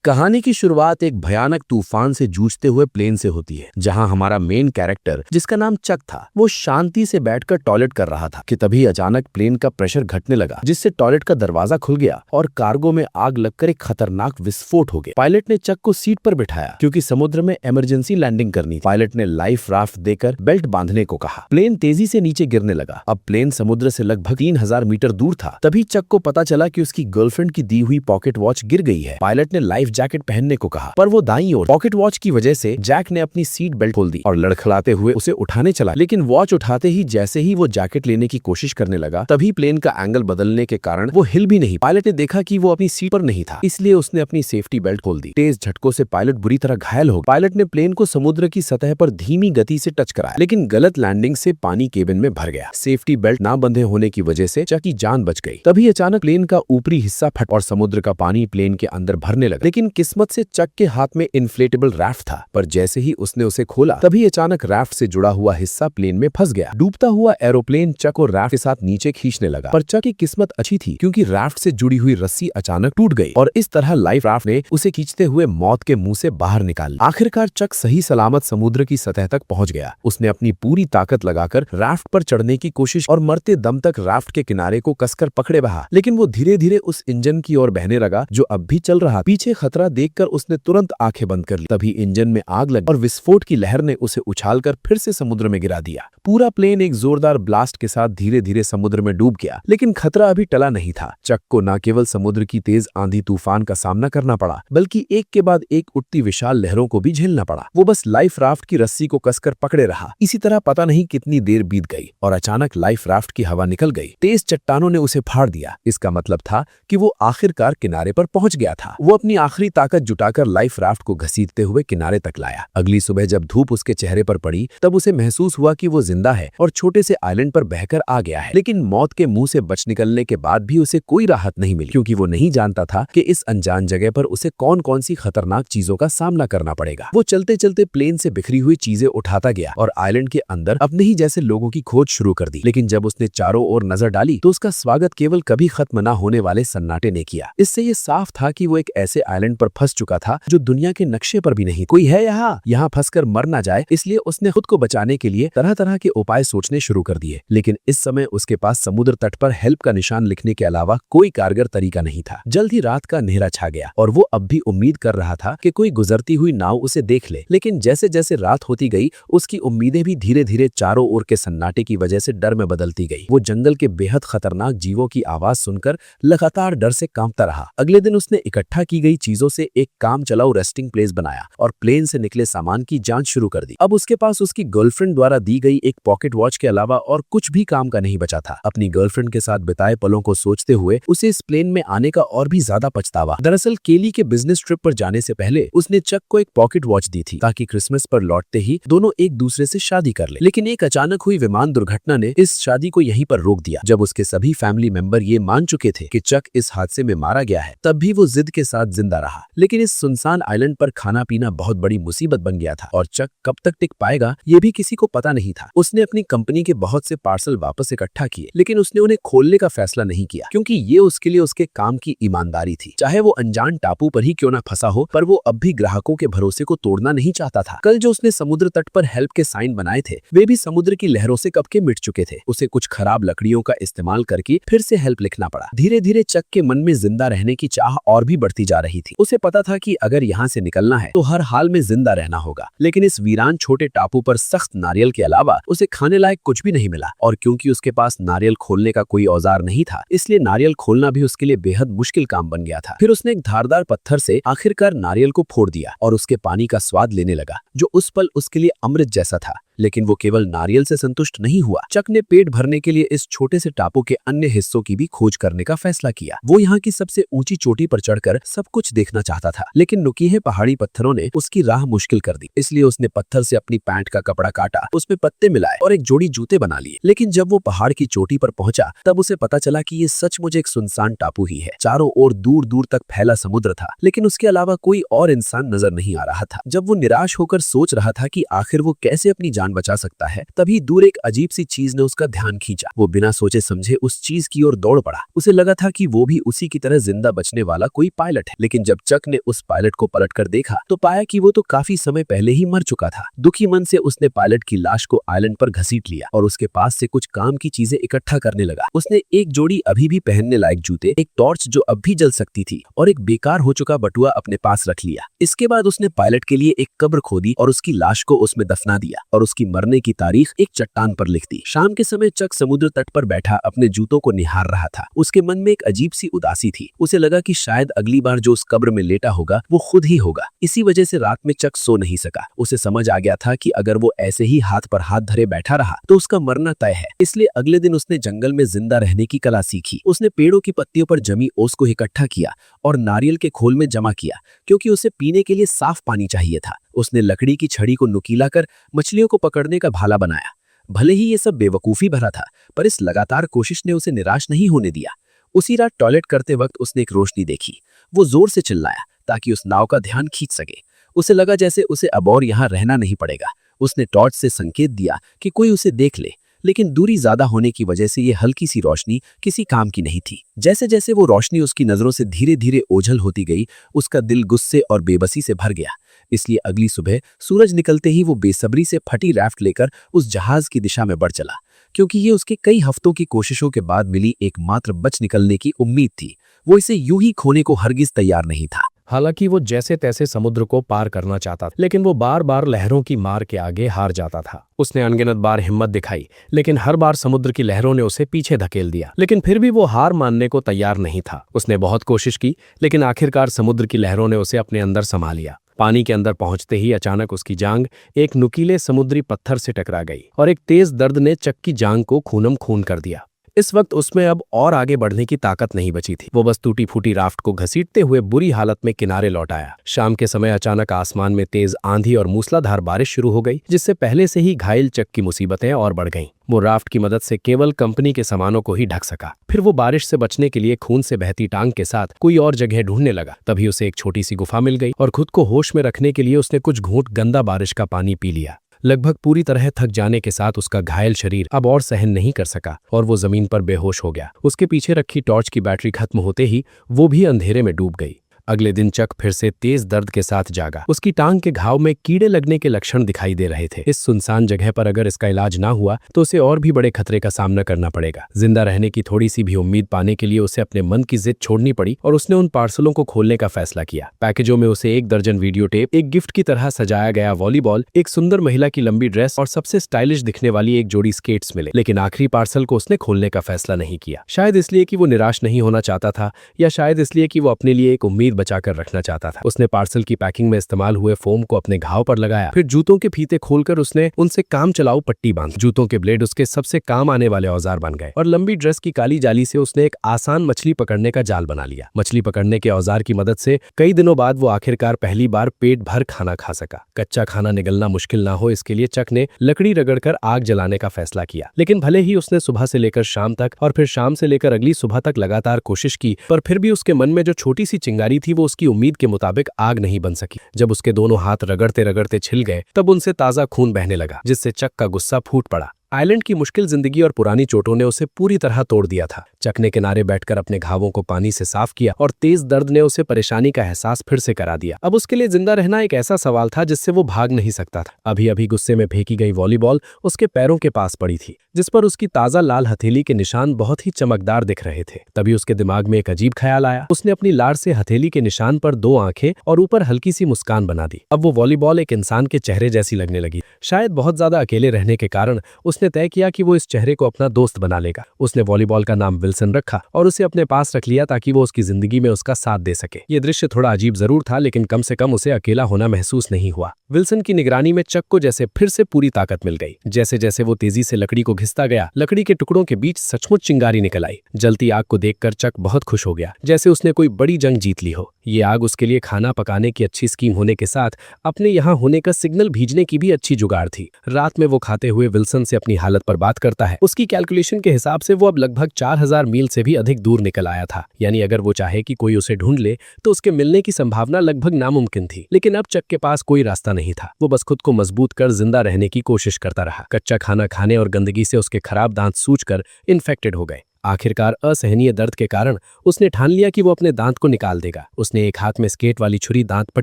कहानी की शुरुआत एक भयानक तूफान से जूझते हुए प्लेन से होती है, जहां हमारा मेन कैरेक्टर, जिसका नाम चक था, वो शांति से बैठकर टॉयलेट कर रहा था कि तभी अचानक प्लेन का प्रेशर घटने लगा, जिससे टॉयलेट का दरवाजा खुल गया और कार्गो में आग लगकर एक खतरनाक विस्फोट हो गया। पायलट ने चक को सीट पर बिठाया क्योंकि समुद्र में इमरजेंसी लैंडिंग करनी थी। पायलट ने लाइफ राफ्ट देकर बेल्ट बांधने को कहा। प्लेन तेजी से नीचे गिरने लगा। अब प्लेन समुद्र से लगभग 3000 मीटर दूर था। तभी चक को पता चला कि उसकी गर्लफ्रेंड की दी हुई पॉकेट वॉच गिर गई है। पायलट ने लाइफ जैकेट पहनने को कहा, पर वो दाईं ओर। पॉकेट वॉच की वजह से जैक ने अपनी सीट बेल्ट खोल दी और लड़खड़ाते हुए उसे उठाने चला, लेकिन वॉच उठाते ही जैसे ही वो जैकेट लेने की कोशिश करने लगा, तभी प्लेन का एंगल बदलने के कारण वो हिल भी नहीं। पायलट ने देखा कि वो अपनी सीट पर नहीं था, इसलिए उसने अपनी सेफ्टी बेल्ट खोल दी। तेज झटकों से पायलट बुरी तरह घायल हो गया। पायलट ने प्लेन को समुद्र की सतह पर धीमी गति से टच कराया, लेकिन गलत लैंडिंग से पानी केबिन में भर गया। सेफ्टी बेल्ट ना बंधे होने की वजह से चक की जान बच गई। तभी अचानक प्लेन का ऊपरी हिस्सा फट और समुद्र का पानी प्लेन के अंदर भरने लगा। लेकिन किस्मत से चक के हाथ में इन्फ्लेटेबल राफ्ट था, पर जैसे ही उसने उसे खोला, तभी अचानक राफ्ट से जुड़ा हुआ हिस्सा प्लेन में फंस गया। डूबता हुआ एरोप्लेन चक और राफ्ट के साथ नीचे खींचने लगा, पर चक की किस्मत अच्छी थी क्योंकि राफ्ट से जुड़ी हुई रस्सी अचानक टूट गई और इस तरह लाइफ राफ्ट ने उसे खींचते हुए मौत के मुंह से बाहर निकाला। आखिरकार चक सही सलामत समुद्र की सतह तक पहुंच गया। उसने अपनी पूरी ताकत लगाकर राफ्ट पर चढ़ने की कोशिश और मरते दम तक राफ्ट के किनारे को कसकर पकड़े रहा, लेकिन वो धीरे धीरे उस इंजन की ओर बहने लगा जो अब भी चल रहा। पीछे खतरा देखकर उसने तुरंत आंखें बंद कर ली। तभी इंजन में आग लगी और विस्फोट की लहर ने उसे उछालकर फिर से समुद्र में गिरा दिया। पूरा प्लेन एक जोरदार ब्लास्ट के साथ धीरे धीरे समुद्र में डूब गया, लेकिन खतरा अभी टला नहीं था। चक को न केवल समुद्र की तेज आंधी तूफान का सामना करना पड़ा, बल्कि एक के बाद एक उठती विशाल लहरों को भी झेलना पड़ा। वो बस लाइफ राफ्ट की रस्सी को कसकर पकड़े रहा। इसी तरह पता नहीं कितनी देर बीत गई और अचानक लाइफ राफ्ट की हवा निकल गई। तेज चट्टानों ने उसे फाड़ दिया। इसका मतलब था कि वो आखिरकार किनारे पर पहुंच गया था। वो अपनी आखिरी ताकत जुटाकर लाइफ राफ्ट को घसीटते हुए किनारे तक लाया। अगली सुबह जब धूप उसके चेहरे पर पड़ी, तब उसे महसूस हुआ कि वो जिंदा है और छोटे से आइलैंड पर बहकर आ गया है। लेकिन मौत के मुंह से बच निकलने के बाद भी उसे कोई राहत नहीं मिली, क्योंकि वो नहीं जानता था कि इस अनजान जगह पर उसे कौन कौन सी खतरनाक चीजों का सामना करना पड़ेगा। वो चलते चलते प्लेन से बिखरी हुई चीजें उठाता गया और आइलैंड के अंदर अपने ही जैसे लोगों की खोज शुरू कर दी। लेकिन जब उसने चारों ओर नजर डाली तो उसका स्वागत केवल कभी खत्म न होने वाले सन्नाटे ने किया। इससे ये साफ था कि वो एक ऐसे आइलैंड पर फंस चुका था जो दुनिया के नक्शे पर भी नहीं। कोई है यहाँ फंसकर मर ना जाए, इसलिए उसने खुद को बचाने के लिए तरह तरह के उपाय सोचने शुरू कर दिए। लेकिन इस समय उसके पास समुद्र तट पर हेल्प का निशान लिखने के अलावा कोई कारगर तरीका नहीं था। जल्द ही रात का अंधेरा छा गया और वो अब भी उम्मीद कर रहा था कि कोई गुजरती हुई नाव उसे देख ले। लेकिन जैसे जैसे रात होती गई, उसकी उम्मीदें भी धीरे धीरे चारों ओर के सन्नाटे की वजह से डर में बदलती गई। वो जंगल के बेहद खतरनाक जीवों की आवाज सुनकर लगातार डर से कांपता रहा। अगले दिन उसने इकट्ठा की गई चीजों से एक काम चलाऊ रेस्टिंग प्लेस बनाया और प्लेन से निकले सामान की जांच शुरू कर दी। अब उसके पास उसकी गर्लफ्रेंड द्वारा दी गई एक पॉकेट वॉच के अलावा और कुछ भी काम का नहीं बचा था। अपनी गर्लफ्रेंड के साथ बिताए पलों को सोचते हुए उसे इस प्लेन में आने का और भी ज्यादा पछतावा। दरअसल केली के बिजनेस ट्रिप पर जाने से पहले उसने चक को एक पॉकेट वॉच दी थी ताकि क्रिसमस पर लौटते ही दोनों एक दूसरे से शादी कर ले। लेकिन एक अचानक हुई विमान दुर्घटना ने इस शादी को यहीं पर रोक दिया। जब उसके सभी फैमिली मेंबर ये मान चुके थे कि चक इस हादसे में मारा गया है, तब भी वो जिद के साथ जिंदा रहा। लेकिन इस सुनसान आइलैंड पर खाना पीना बहुत बड़ी मुसीबत बन गया था और चक कब तक टिक पाएगा ये भी किसी को पता नहीं था। उसने अपनी कंपनी के बहुत से पार्सल वापस इकट्ठा किए, लेकिन उसने उन्हें खोलने का फैसला नहीं किया क्योंकि ये उसके लिए उसके काम की ईमानदारी थी। चाहे वो अनजान टापू पर ही क्यों ना फंसा हो, पर वो अब भी ग्राहकों के भरोसे को तोड़ना नहीं चाहता था। कल जो उसने समुद्र तट पर हेल्प के साइन बनाए थे, वे भी समुद्र की लहरों से कब के मिट चुके थे। उसे कुछ खराब लकड़ियों का इस्तेमाल करके फिर से हेल्प लिखना पड़ा। धीरे धीरे चक के मन में जिंदा रहने की चाह और भी बढ़ती जा रही थी। उसे पता था कि अगर यहाँ से निकलना है तो हर हाल में जिंदा रहना होगा। लेकिन इस वीरान छोटे टापू पर सख्त नारियल के अलावा उसे खाने लायक कुछ भी नहीं मिला और क्योंकि उसके पास नारियल खोलने का कोई औजार नहीं था, इसलिए नारियल खोलना भी उसके लिए बेहद मुश्किल काम बन गया था। फिर उसने एक धारदार पत्थर से आखिरकार नारियल को फोड़ दिया और उसके पानी का स्वाद लेने लगा, जो उस पल उसके लिए अमृत जैसा था। लेकिन वो केवल नारियल से संतुष्ट नहीं हुआ। चक ने पेट भरने के लिए इस छोटे से टापू के अन्य हिस्सों की भी खोज करने का फैसला किया। वो यहाँ की सबसे ऊंची चोटी पर चढ़कर सब कुछ देखना चाहता था, लेकिन नुकीले पहाड़ी पत्थरों ने उसकी राह मुश्किल कर दी। इसलिए उसने पत्थर से अपनी पैंट का कपड़ा काटा, उसमें पत्ते मिलाए और एक जोड़ी जूते बना लिए। लेकिन जब वो पहाड़ की चोटी पर पहुंचा, तब उसे पता चला कि ये सचमुच एक सुनसान टापू ही है। चारों ओर दूर दूर तक फैला समुद्र था, लेकिन उसके अलावा कोई और इंसान नजर नहीं आ रहा था। जब वो निराश होकर सोच रहा था कि आखिर वो कैसे अपनी जान जान बचा सकता है। तभी दूर एक अजीब सी चीज ने उसका ध्यान खींचा। वो बिना सोचे समझे उस चीज की ओर दौड़ पड़ा। उसे लगा था कि वो भी उसी की तरह जिंदा बचने वाला कोई पायलट है, लेकिन जब चक ने उस पायलट को पलटकर देखा तो पाया कि वो तो काफी समय पहले ही मर चुका था। दुखी मन से उसने पायलट की लाश को आइलैंड पर घसीट लिया और उसके पास से कुछ काम की चीजें इकट्ठा करने लगा। उसने एक जोड़ी अभी भी पहनने लायक जूते, एक टॉर्च जो अब भी जल सकती थी और एक बेकार हो चुका बटुआ अपने पास रख लिया। इसके बाद उसने पायलट के लिए एक कब्र खोदी और उसकी लाश को उसमें दफना दिया और उसकी मरने की तारीख एक चट्टान पर लिख दी। शाम के समय चक समुद्र तट पर बैठा अपने जूतों को निहार रहा था। उसके मन में एक अजीब सी उदासी थी। उसे लगा कि शायद अगली बार जो उस कब्र में लेटा होगा वो खुद ही होगा। इसी वजह से रात में चक सो नहीं सका। उसे समझ आ गया था कि अगर वो ऐसे ही हाथ पर हाथ धरे बैठा रहा तो उसका मरना तय है। इसलिए अगले दिन उसने जंगल में जिंदा रहने की कला सीखी। उसने पेड़ों की पत्तियों पर जमी ओस को इकट्ठा किया और नारियल के खोल में जमा किया, क्योंकि उसे पीने के लिए साफ पानी चाहिए था। उसने लकड़ी की छड़ी को नुकीला कर मछलियों को पकड़ने का भाला बनाया। भले ही ये सब बेवकूफी भरा था, पर इस लगातार कोशिश ने उसे निराश नहीं होने दिया। उसी रात टॉयलेट करते वक्त उसने एक रोशनी देखी। वो जोर से चिल्लाया ताकि उस नाव का ध्यान खींच सके। उसे लगा जैसे उसे अब और यहाँ रहना नहीं पड़ेगा। उसने टॉर्च से संकेत दिया कि कोई उसे देख ले, लेकिन दूरी ज्यादा होने की वजह से ये हल्की सी रोशनी किसी काम की नहीं थी। जैसे जैसे वो रोशनी उसकी नजरों से धीरे धीरे ओझल होती गई, उसका दिल गुस्से और बेबसी से भर गया। इसलिए अगली सुबह सूरज निकलते ही वो बेसब्री से फटी राफ्ट लेकर उस जहाज की दिशा में बढ़ चला, क्योंकि ये उसके कई हफ्तों की कोशिशों के बाद मिली एकमात्र बच निकलने की उम्मीद थी। वो इसे यूं ही खोने को हरगिज तैयार नहीं था। हालांकि वो जैसे तैसे समुद्र को पार करना चाहता था, लेकिन वो बार बार लहरों की मार के आगे हार जाता था। उसने अनगिनत बार हिम्मत दिखाई, लेकिन हर बार समुद्र की लहरों ने उसे पीछे धकेल दिया। लेकिन फिर भी वो हार मानने को तैयार नहीं था। उसने बहुत कोशिश की, लेकिन आखिरकार समुद्र की लहरों ने उसे अपने अंदर समा लिया। पानी के अंदर पहुंचते ही अचानक उसकी जांग एक नुकीले समुद्री पत्थर से टकरा गई और एक तेज दर्द ने चक की जांग को खूनम खून कर दिया। इस वक्त उसमें अब और आगे बढ़ने की ताकत नहीं बची थी। वो बस टूटी फूटी राफ्ट को घसीटते हुए बुरी हालत में किनारे लौट आया। शाम के समय अचानक आसमान में तेज आंधी और मूसलाधार बारिश शुरू हो गई, जिससे पहले से ही घायल चक की मुसीबतें और बढ़ गईं। वो राफ्ट की मदद से केवल कंपनी के सामानों को ही ढक सका। फिर वो बारिश से बचने के लिए खून से बहती टांग के साथ कोई और जगह ढूंढने लगा। तभी उसे एक छोटी सी गुफा मिल गई और खुद को होश में रखने के लिए उसने कुछ घूंट गंदा बारिश का पानी पी लिया। लगभग पूरी तरह थक जाने के साथ उसका घायल शरीर अब और सहन नहीं कर सका और वो जमीन पर बेहोश हो गया। उसके पीछे रखी टॉर्च की बैटरी खत्म होते ही वो भी अंधेरे में डूब गई। अगले दिन चक फिर से तेज दर्द के साथ जागा। उसकी टांग के घाव में कीड़े लगने के लक्षण दिखाई दे रहे थे। इस सुनसान जगह पर अगर इसका इलाज ना हुआ तो उसे और भी बड़े खतरे का सामना करना पड़ेगा। जिंदा रहने की थोड़ी सी भी उम्मीद पाने के लिए उसे अपने मन की जिद छोड़नी पड़ी और उसने उन पार्सलों को खोलने का फैसला किया। पैकेजों में उसे 1 दर्जन वीडियो टेप, एक गिफ्ट की तरह सजाया गया वॉलीबॉल, एक सुंदर महिला की लंबी ड्रेस और सबसे स्टाइलिश दिखने वाली एक जोड़ी स्केट्स मिले। लेकिन आखिरी पार्सल को उसने खोलने का फैसला नहीं किया। शायद इसलिए कि वो निराश नहीं होना चाहता था, या शायद इसलिए कि वो अपने लिए एक उम्मीद बचाकर रखना चाहता था। उसने पार्सल की पैकिंग में इस्तेमाल हुए फोम को अपने घाव पर लगाया। फिर जूतों के फीते खोलकर उसने उनसे काम चलाऊ पट्टी बांधी। जूतों के ब्लेड उसके सबसे काम आने वाले औजार बन गए और लंबी ड्रेस की काली जाली से उसने एक आसान मछली पकड़ने का जाल बना लिया। मछली पकड़ने के औजार की मदद से कई दिनों बाद वो आखिरकार पहली बार पेट भर खाना खा सका। कच्चा खाना निगलना मुश्किल ना हो, इसके लिए चक ने लकड़ी रगड़कर आग जलाने का फैसला किया। लेकिन भले ही उसने सुबह से लेकर शाम तक और फिर शाम से लेकर अगली सुबह तक लगातार कोशिश की, पर फिर भी उसके मन में जो छोटी सी चिंगारी थी वो उसकी उम्मीद के मुताबिक आग नहीं बन सकी। जब उसके दोनों हाथ रगड़ते रगड़ते छिल गए तब उनसे ताजा खून बहने लगा, जिससे चक का गुस्सा फूट पड़ा। आइलैंड की मुश्किल जिंदगी और पुरानी चोटों ने उसे पूरी तरह तोड़ दिया था। चक ने किनारे बैठकर अपने घावों को पानी से साफ किया और तेज दर्द ने उसे परेशानी का एहसास फिर से करा दिया। अब उसके लिए जिंदा रहना एक ऐसा सवाल था जिससे वो भाग नहीं सकता था। अभी अभी गुस्से में फेंकी गई वॉलीबॉल उसके पैरों के पास पड़ी थी, जिस पर उसकी ताजा लाल हथेली के निशान बहुत ही चमकदार दिख रहे थे। तभी उसके दिमाग में एक अजीब ख्याल आया। उसने अपनी लार से हथेली के निशान पर 2 आंखें और ऊपर हल्की सी मुस्कान बना दी। अब वो वॉलीबॉल एक इंसान के चेहरे जैसी लगने लगी। शायद बहुत ज्यादा अकेले रहने के कारण उसने तय किया कि वो इस चेहरे को अपना दोस्त बना लेगा। उसने वॉलीबॉल का नाम विल्सन रखा और उसे अपने पास रख लिया ताकि वो उसकी जिंदगी में उसका साथ दे सके। ये दृश्य थोड़ा अजीब जरूर था, लेकिन कम से कम उसे अकेला होना महसूस नहीं हुआ। विल्सन की निगरानी में चक को जैसे फिर से पूरी ताकत मिल गई। जैसे जैसे वो तेजी से लकड़ी को घिसता गया, लकड़ी के टुकड़ों के बीच सचमुच चिंगारी निकल आई। जलती आग को देखकर चक बहुत खुश हो गया, जैसे उसने कोई बड़ी जंग जीत ली हो। ये आग उसके लिए खाना पकाने की अच्छी स्कीम होने के साथ अपने यहाँ होने का सिग्नल भेजने की भी अच्छी जुगाड़ थी। रात में वो खाते हुए विल्सन से अपनी अपनी हालत पर बात करता है। उसकी कैलकुलेशन के हिसाब से वो अब लगभग 4000 मील से भी अधिक दूर निकल आया था। यानी अगर वो चाहे कि कोई उसे ढूंढ ले तो उसके मिलने की संभावना लगभग नामुमकिन थी। लेकिन अब चक के पास कोई रास्ता नहीं था। वो बस खुद को मजबूत कर जिंदा रहने की कोशिश करता रहा। कच्चा खाना खाने और गंदगी से उसके खराब दांत सूजकर इन्फेक्टेड हो गए। आखिरकार असहनीय दर्द के कारण उसने ठान लिया कि वो अपने दांत को निकाल देगा। उसने एक हाथ में स्केट वाली छुरी दांत पर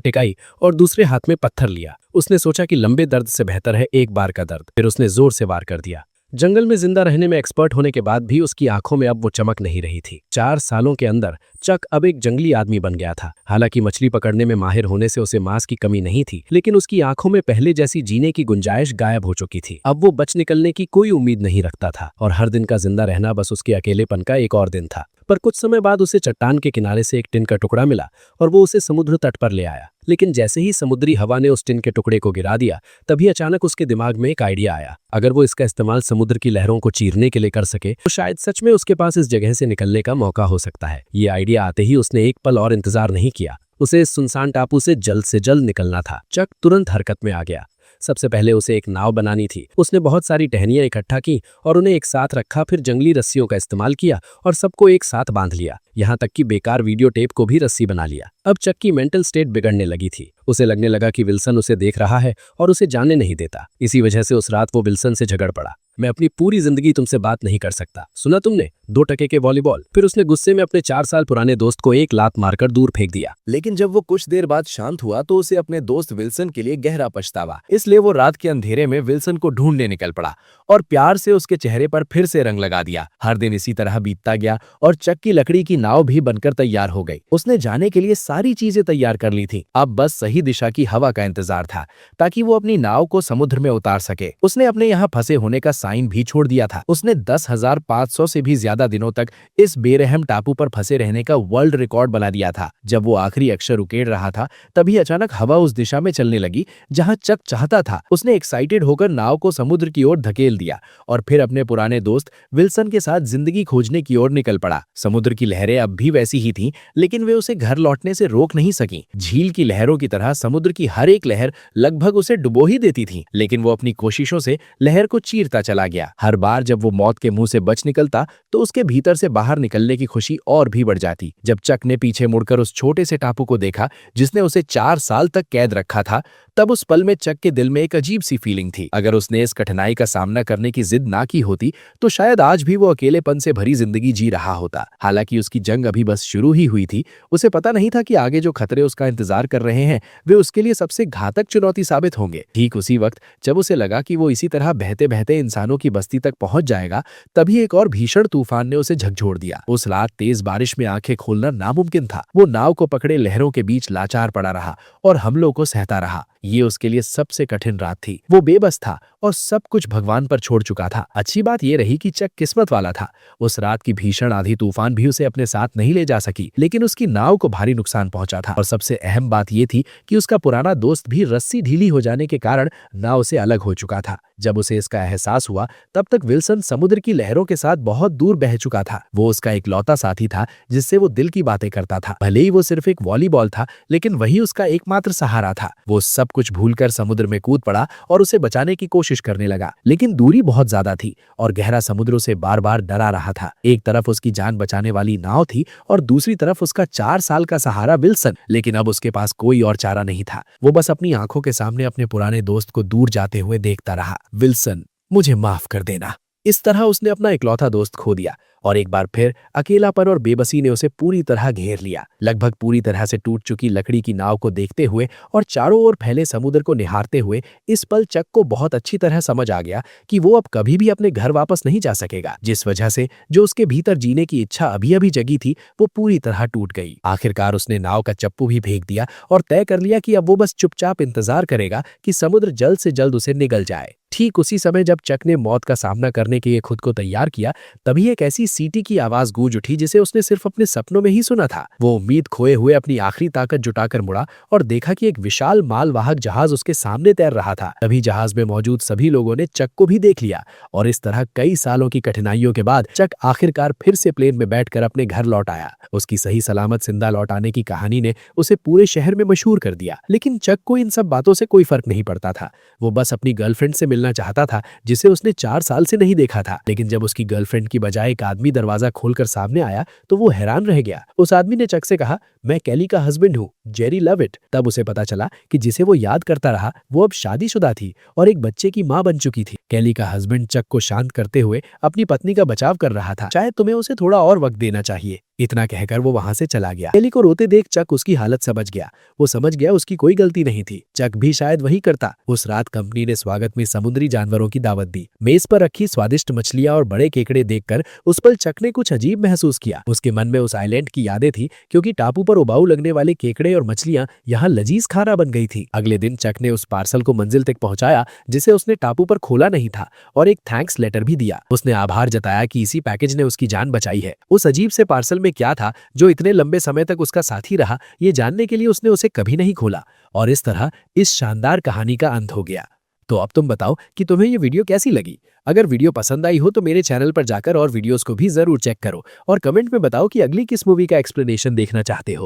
टिकाई और दूसरे हाथ में पत्थर लिया। उसने सोचा कि लंबे दर्द से बेहतर है एक बार का दर्द। फिर उसने जोर से वार कर दिया। जंगल में जिंदा रहने में एक्सपर्ट होने के बाद भी उसकी आंखों में अब वो चमक नहीं रही थी। 4 सालों के अंदर चक अब एक जंगली आदमी बन गया था। हालांकि मछली पकड़ने में माहिर होने से उसे मांस की कमी नहीं थी, लेकिन उसकी आंखों में पहले जैसी जीने की गुंजाइश गायब हो चुकी थी। अब वो बच निकलने की कोई उम्मीद नहीं रखता था और हर दिन का जिंदा रहना बस उसके अकेलेपन का एक और दिन था। पर कुछ समय बाद उसे चट्टान के किनारे से एक टिन का टुकड़ा मिला और वो उसे समुद्र तट पर ले आया। लेकिन जैसे ही समुद्री हवा ने उस टिन के टुकड़े को गिरा दिया, तभी अचानक उसके दिमाग में एक आइडिया आया। अगर वो इसका इस्तेमाल समुद्र की लहरों को चीरने के लिए कर सके तो शायद सच में उसके पास इस जगह से निकलने का मौका हो सकता है। ये आइडिया आते ही उसने एक पल और इंतजार नहीं किया। उसे इस सुनसान टापू से जल्द निकलना था। चक तुरंत हरकत में आ गया। सबसे पहले उसे एक नाव बनानी थी। उसने बहुत सारी टहनियां इकट्ठा की और उन्हें एक साथ रखा। फिर जंगली रस्सियों का इस्तेमाल किया और सबको एक साथ बांध लिया। यहाँ तक कि बेकार वीडियो टेप को भी रस्सी बना लिया। अब चक की मेंटल स्टेट बिगड़ने लगी थी। उसे लगने लगा कि विल्सन उसे देख रहा है और उसे जाने नहीं देता। इसी वजह से उस रात वो विल्सन से झगड़ पड़ा। मैं अपनी पूरी जिंदगी तुमसे बात नहीं कर सकता, सुना तुमने? 2 टके के वॉलीबॉल। फिर उसने गुस्से में अपने 4 साल पुराने दोस्त को एक लात मारकर दूर फेंक दिया। लेकिन जब वो कुछ देर बाद शांत हुआ तो उसे अपने दोस्त विल्सन के लिए गहरा पछतावा। इसलिए वो रात के अंधेरे में विल्सन को ढूंढने निकल पड़ा और प्यार से उसके चेहरे पर फिर से रंग लगा दिया। हर दिन इसी तरह बीतता गया और चक की लकड़ी की नाव भी बनकर तैयार हो गई। उसने जाने के लिए सारी चीजें तैयार कर ली थी। अब बस सही दिशा की हवा का इंतजार था ताकि वो अपनी नाव को समुद्र में उतार सके। उसने अपने यहाँ फंसे होने का साइन भी छोड़ दिया था। उसने 10,500 से भी ज्यादा दिनों तक इस बेरहम टापू पर फंसे रहने का वर्ल्ड रिकॉर्ड बना दिया था। जब वो आखिरी अक्षर उकेड़ रहा था तभी अचानक हवा उस दिशा में चलने लगी जहां चक चाहता था। उसने एक्साइटेड होकर नाव को समुद्र की ओर धकेल दिया और फिर अपने पुराने दोस्त विल्सन के साथ जिंदगी खोजने की ओर निकल पड़ा। समुद्र की लहरें अब भी वैसी ही थीं, लेकिन वे उसे घर लौटने से रोक नहीं सकी। झील की लहरों की तरह समुद्र की हर एक लहर लगभग उसे डुबो ही देती थी, लेकिन वो अपनी कोशिशों से लहर को चीरता चला गया। हर बार जब वो मौत के मुंह से बच निकलता तो उसके भीतर से बाहर निकलने की खुशी और भी बढ़ जाती। जब चक ने पीछे मुड़कर उस छोटे से टापू को देखा जिसने उसे 4 साल तक कैद रखा था, तब उस पल में चक के दिल में एक अजीब सी फीलिंग थी। अगर उसने इस कठिनाई का सामना करने की जिद ना की होती तो शायद आज भी वो अकेलेपन से भरी जिंदगी जी रहा होता। हालांकि उसकी जंग अभी बस शुरू ही हुई थी। उसे पता नहीं था कि आगे जो खतरे उसका इंतजार कर रहे हैं वे उसके लिए सबसे घातक चुनौती साबित होंगे। ठीक उसी वक्त जब उसे लगा कि वो इसी तरह बहते बहते इंसानों की बस्ती तक पहुंच जाएगा, तभी एक और भीषण तूफान ने उसे झकझोर दिया। उस रात तेज बारिश में आंखें खोलना नामुमकिन था। वो नाव को पकड़े लहरों के बीच लाचार पड़ा रहा और हमलों को सहता रहा। ये उसके लिए सबसे कठिन रात थी। वो बेबस था और सब कुछ भगवान पर छोड़ चुका था। अच्छी बात यह रही कि चक किस्मत वाला था। उस रात की भीषण आंधी तूफान भी उसे अपने साथ नहीं ले जा सकी, लेकिन उसकी नाव को भारी नुकसान पहुंचा था। और सबसे अहम बात यह थी कि उसका पुराना दोस्त भी रस्सी ढीली हो जाने के कारण नाव से अलग हो चुका था। जब उसे इसका एहसास हुआ तब तक विल्सन समुद्र की लहरों के साथ बहुत दूर बह चुका था। वो उसका इकलौता साथी था जिससे वो दिल की बातें करता था। भले ही वो सिर्फ एक वॉलीबॉल था, लेकिन वही उसका एकमात्र सहारा था। वो सब कुछ भूलकर समुद्र में कूद पड़ा और उसे बचाने की कोशिश करने लगा, लेकिन दूरी बहुत ज्यादा थी और गहरा समुद्र उसे बार बार डरा रहा था। एक तरफ उसकी जान बचाने वाली नाव थी और दूसरी तरफ उसका 4 साल का सहारा विल्सन। लेकिन अब उसके पास कोई और चारा नहीं था। वो बस अपनी आंखों के सामने अपने पुराने दोस्त को दूर जाते हुए देखता रहा। विल्सन, मुझे माफ कर देना। इस तरह उसने अपना इकलौता दोस्त खो दिया और एक बार फिर अकेलापन और बेबसी ने उसे पूरी तरह घेर लिया। लगभग पूरी तरह से टूट चुकी लकड़ी की नाव को देखते हुए और चारों ओर फैले समुद्र को निहारते हुए इस पल चक को बहुत अच्छी तरह समझ आ गया कि वो अब कभी भी अपने घर वापस नहीं जा सकेगा। जिस वजह से जो उसके भीतर जीने की इच्छा अभी अभी जगी थी वो पूरी तरह टूट गई। आखिरकार उसने नाव का चप्पू भी फेंक दिया और तय कर लिया कि अब वो बस चुपचाप इंतजार करेगा कि समुद्र जल्द से जल्द उसे निगल जाए। ठीक उसी समय जब चक ने मौत का सामना करने के लिए खुद को तैयार किया, तभी एक ऐसी सीटी की आवाज गूंज उठी जिसे उसने सिर्फ अपने सपनों में ही सुना था। वो उम्मीद खोए हुए अपनी आखिरी ताकत जुटाकर मुड़ा और देखा कि एक विशाल मालवाहक जहाज उसके सामने तैर रहा था। तभी जहाज में मौजूद सभी लोगों ने चक को भी देख लिया और इस तरह कई सालों की कठिनाइयों के बाद चक आखिरकार फिर से प्लेन में बैठकर अपने घर लौट आया। उसकी सही सलामत जिंदा लौट आने की कहानी ने उसे पूरे शहर में मशहूर कर दिया। लेकिन चक को इन सब बातों से कोई फर्क नहीं पड़ता था। वो बस अपनी गर्लफ्रेंड से मिलना मिलना चाहता था जिसे उसने 4 साल से नहीं देखा था। लेकिन जब उसकी गर्लफ्रेंड की बजाय एक आदमी दरवाजा खोलकर सामने आया तो वो हैरान रह गया। उस आदमी ने चक से कहा, मैं कैली का हस्बैंड हूँ, जेरी लविट। तब उसे पता चला कि जिसे वो याद करता रहा वो अब शादीशुदा थी और एक बच्चे की माँ बन चुकी थी। कैली का हस्बैंड चक को शांत करते हुए अपनी पत्नी का बचाव कर रहा था। शायद तुम्हें उसे थोड़ा और वक्त देना चाहिए, इतना कहकर वो वहां से चला गया। कैली को रोते देख चक उसकी हालत समझ गया। वो समझ गया उसकी कोई गलती नहीं थी। चक भी शायद वही करता। उस रात कंपनी ने स्वागत में समुद्री जानवरों की दावत दी। मेज पर रखी स्वादिष्ट मछलियां और बड़े केकड़े देखकर उस पल चक ने कुछ अजीब महसूस किया। उसके मन में उस आइलैंड की यादें थी, क्योंकि टापू पर उबाऊ लगने वाले केकड़े और मछलियां यहाँ लजीज खाना बन गई थी। अगले दिन चक ने उस पार्सल को मंजिल तक पहुंचाया जिसे उसने टापू पर खोला नहीं था, और एक थैंक्स लेटर भी दिया। उसने आभार जताया कि इसी पैकेज ने उसकी जान बचाई है। उस अजीब से पार्सल में क्या था जो इतने लंबे समय तक उसका साथी रहा, ये जानने के लिए उसने उसे कभी नहीं खोला। और इस तरह इस शानदार कहानी का अंत हो गया। तो अब तुम बताओ कि तुम्हें ये वीडियो कैसी लगी। अगर वीडियो पसंद आई हो तो मेरे चैनल पर जाकर और वीडियोस को भी जरूर चेक करो और कमेंट में बताओ कि अगली किस मूवी का एक्सप्लेनेशन देखना चाहते हो।